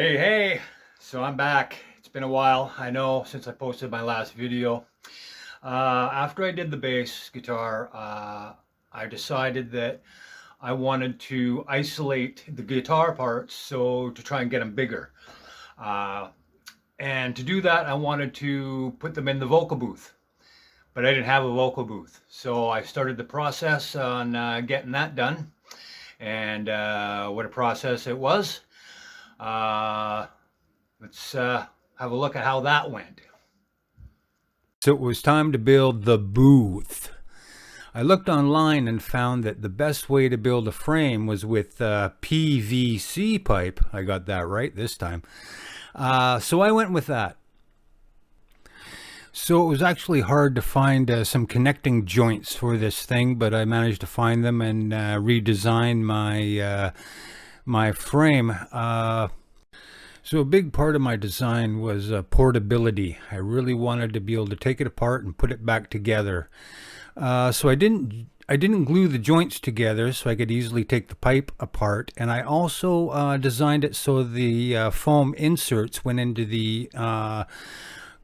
Hey, so I'm back. It's been a while, I know, since I posted my last video. After I did the bass guitar, I decided that I wanted to isolate the guitar parts so to try and get them bigger. Uh, and to do that, I wanted to put them in the vocal booth, but I didn't have a vocal booth. So I started the process on getting that done, and what a process it was. Let's have a look at how that went. So it was time to build the booth. I looked online and found that the best way to build a frame was with PVC pipe. I got that right this time. So I went with that. So it was actually hard to find some connecting joints for this thing, but I managed to find them and redesign my frame. So a big part of my design was portability. I really wanted to be able to take it apart and put it back together. So I didn't glue the joints together so I could easily take the pipe apart, and I also designed it so the foam inserts went into the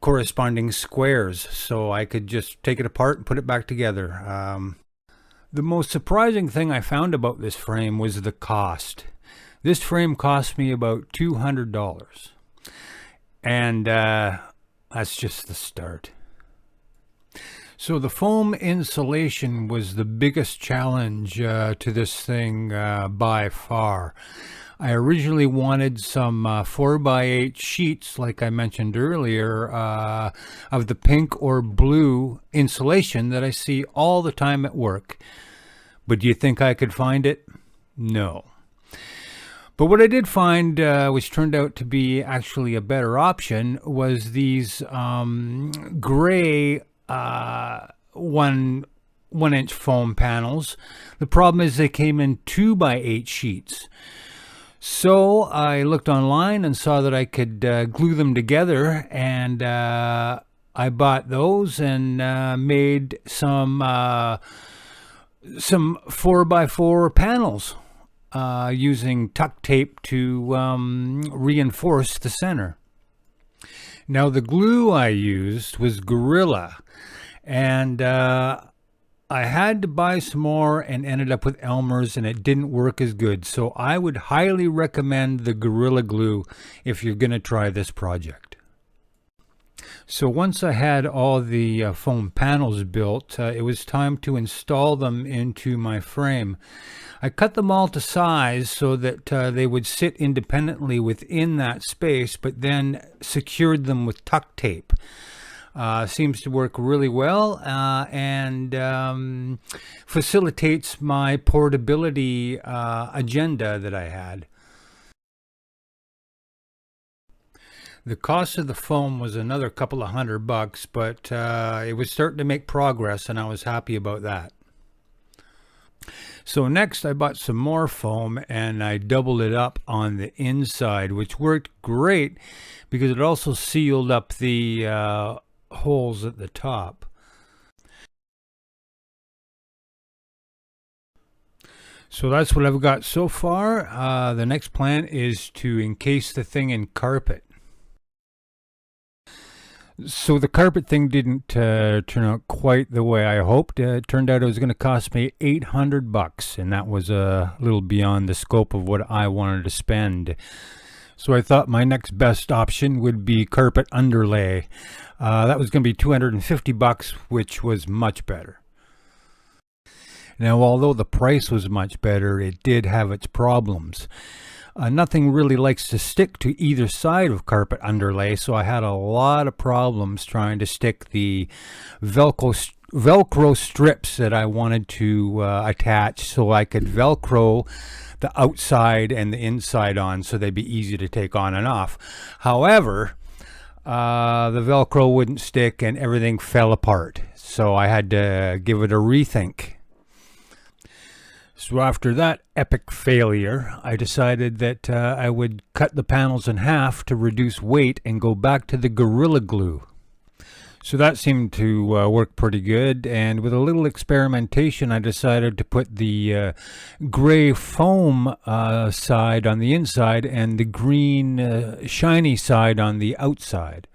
corresponding squares, so I could just take it apart and put it back together. The most surprising thing I found about this frame was the cost. This frame cost me about $200, and that's just the start. So the foam insulation was the biggest challenge to this thing by far. I originally wanted some 4x8 sheets, like I mentioned earlier, of the pink or blue insulation that I see all the time at work. But do you think I could find it? No. But what I did find, which turned out to be actually a better option, was these gray 1-inch foam panels. The problem is they came in 2x8 sheets. So I looked online and saw that I could glue them together, and I bought those and made some 4x4 panels. Using tuck tape to reinforce the center. Now the glue I used was Gorilla, and I had to buy some more and ended up with Elmer's, and it didn't work as good. So I would highly recommend the Gorilla Glue if you're going to try this project. So once I had all the foam panels built, it was time to install them into my frame. I cut them all to size so that they would sit independently within that space, but then secured them with tuck tape. Seems to work really well and facilitates my portability agenda that I had. The cost of the foam was another couple of $100, but it was starting to make progress, and I was happy about that. So next I bought some more foam and I doubled it up on the inside, which worked great because it also sealed up the holes at the top. So that's what I've got so far. The next plan is to encase the thing in carpet. So the carpet thing didn't turn out quite the way I hoped. It turned out it was going to cost me $800, and that was a little beyond the scope of what I wanted to spend. So I thought my next best option would be carpet underlay. That was going to be $250, which was much better. Now, although the price was much better, it did have its problems. Nothing really likes to stick to either side of carpet underlay, so I had a lot of problems trying to stick the Velcro strips that I wanted to attach so I could Velcro the outside and the inside on so they'd be easy to take on and off. However, the Velcro wouldn't stick and everything fell apart, so I had to give it a rethink. So after that epic failure, I decided that I would cut the panels in half to reduce weight and go back to the Gorilla Glue. So that seemed to work pretty good, and with a little experimentation, I decided to put the gray foam side on the inside and the green shiny side on the outside.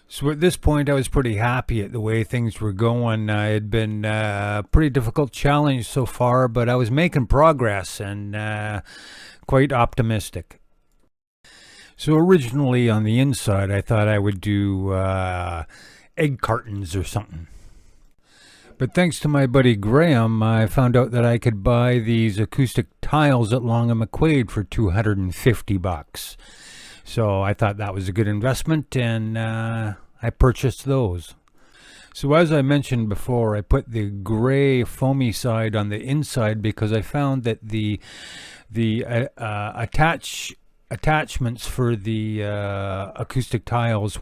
So at this point, I was pretty happy at the way things were going. It had been a pretty difficult challenge so far, but I was making progress and quite optimistic. So originally on the inside, I thought I would do egg cartons or something. But thanks to my buddy Graham, I found out that I could buy these acoustic tiles at Long and McQuaid for $250. So I thought that was a good investment, and I purchased those. So as I mentioned before, I put the gray foamy side on the inside because I found that the attachments for the acoustic tiles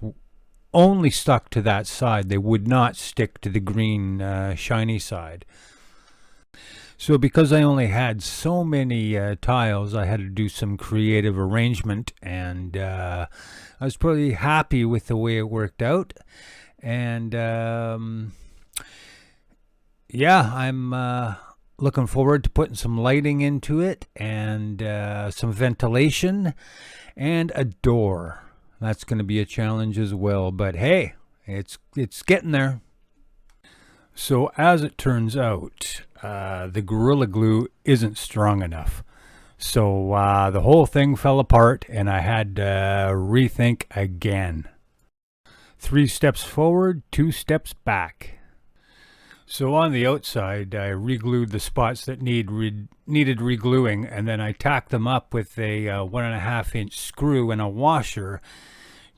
only stuck to that side. They would not stick to the green shiny side. So because I only had so many tiles, I had to do some creative arrangement, and I was pretty happy with the way it worked out. And yeah, I'm looking forward to putting some lighting into it, and some ventilation, and a door. That's going to be a challenge as well, but hey, it's getting there. So as it turns out, the Gorilla Glue isn't strong enough. So the whole thing fell apart, and I had to rethink again. 3 steps forward, 2 steps back. So on the outside, I re-glued the spots that needed re-gluing, and then I tacked them up with a 1.5-inch screw and a washer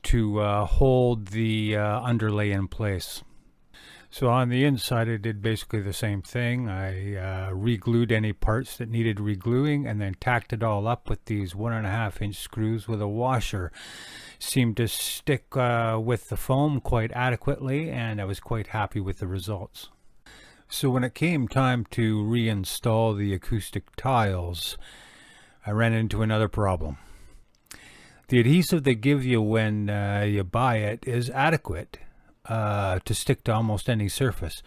to hold the underlay in place. So on the inside, I did basically the same thing. I re-glued any parts that needed re-gluing, and then tacked it all up with these 1.5-inch screws with a washer. Seemed to stick with the foam quite adequately, and I was quite happy with the results. So when it came time to reinstall the acoustic tiles, I ran into another problem. The adhesive they give you when you buy it is adequate to stick to almost any surface,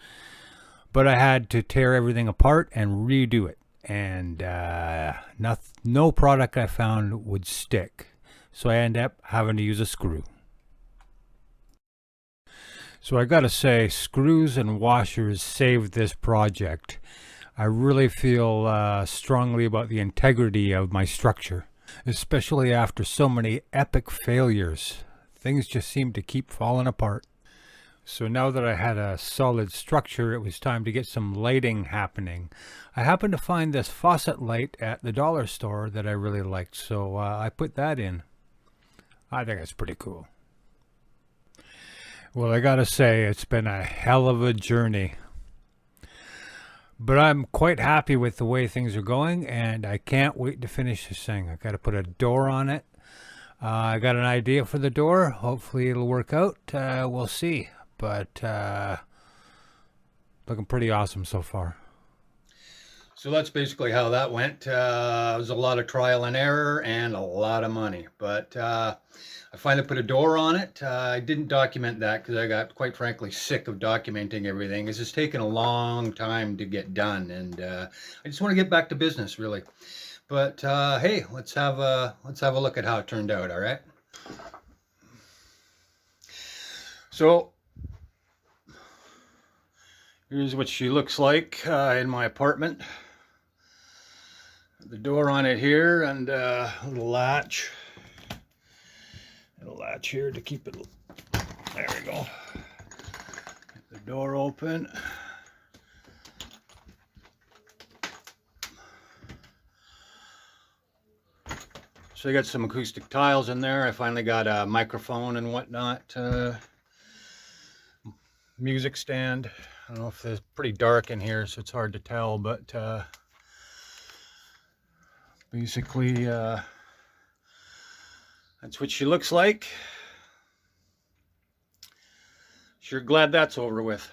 but I had to tear everything apart and redo it, and no product I found would stick, so I ended up having to use a screw. So I gotta say, screws and washers saved this project. I really feel strongly about the integrity of my structure, especially after so many epic failures. Things just seem to keep falling apart. So now that I had a solid structure, it was time to get some lighting happening. I happened to find this faucet light at the dollar store that I really liked, so I put that in. I think it's pretty cool. Well, I gotta say, it's been a hell of a journey. But I'm quite happy with the way things are going, and I can't wait to finish this thing. I gotta put a door on it. I got an idea for the door. Hopefully it'll work out. We'll see. But looking pretty awesome so far. So that's basically how that went. It was a lot of trial and error and a lot of money. But I finally put a door on it. I didn't document that because I got, quite frankly, sick of documenting everything. It's just taken a long time to get done, and I just want to get back to business, really. But hey, let's have a look at how it turned out. All right. So here's what she looks like in my apartment. The door on it here, and a little latch. A latch here to keep it. There we go. Get the door open. So I got some acoustic tiles in there. I finally got a microphone and whatnot. Music stand. I don't know if it's pretty dark in here, so it's hard to tell, but basically that's what she looks like. Sure glad that's over with.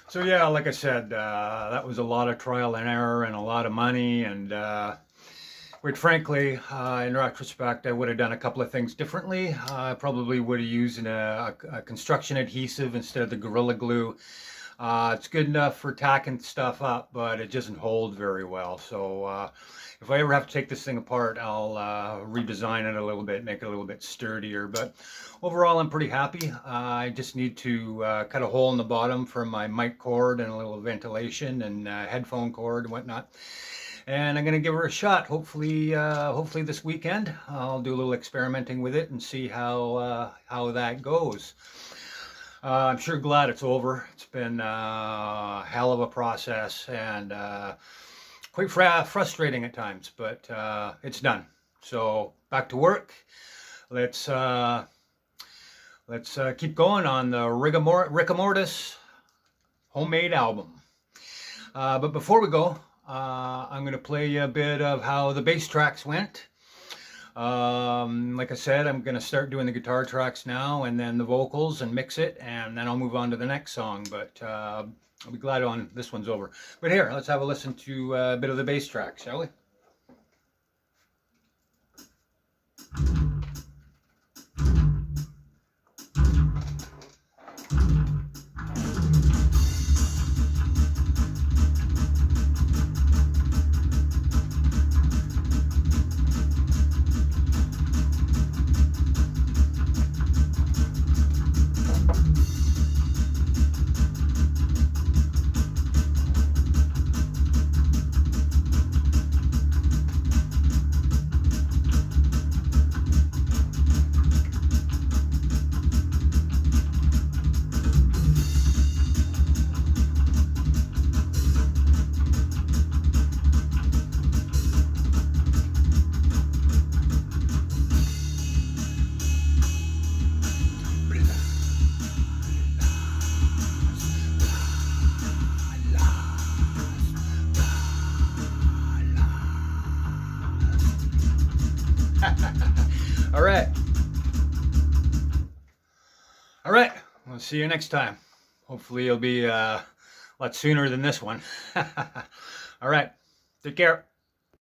So yeah, like I said, that was a lot of trial and error and a lot of money, and Quite frankly, in retrospect, I would have done a couple of things differently. I probably would have used a construction adhesive instead of the Gorilla Glue. It's good enough for tacking stuff up, but it doesn't hold very well. So if I ever have to take this thing apart, I'll redesign it a little bit, make it a little bit sturdier. But overall, I'm pretty happy. I just need to cut a hole in the bottom for my mic cord and a little ventilation and headphone cord and whatnot. And I'm going to give her a shot. Hopefully this weekend. I'll do a little experimenting with it and see how that goes. I'm sure glad it's over. It's been a hell of a process and quite frustrating at times, but it's done. So back to work. Let's keep going on the Rykamortice homemade album. But before we go, I'm going to play you a bit of how the bass tracks went. Like I said, I'm going to start doing the guitar tracks now and then the vocals and mix it, and then I'll move on to the next song, but I'll be glad when this one's over. But here, let's have a listen to a bit of the bass track, shall we? All right. All right. We'll see you next time. Hopefully it'll be a lot sooner than this one. All right. Take care.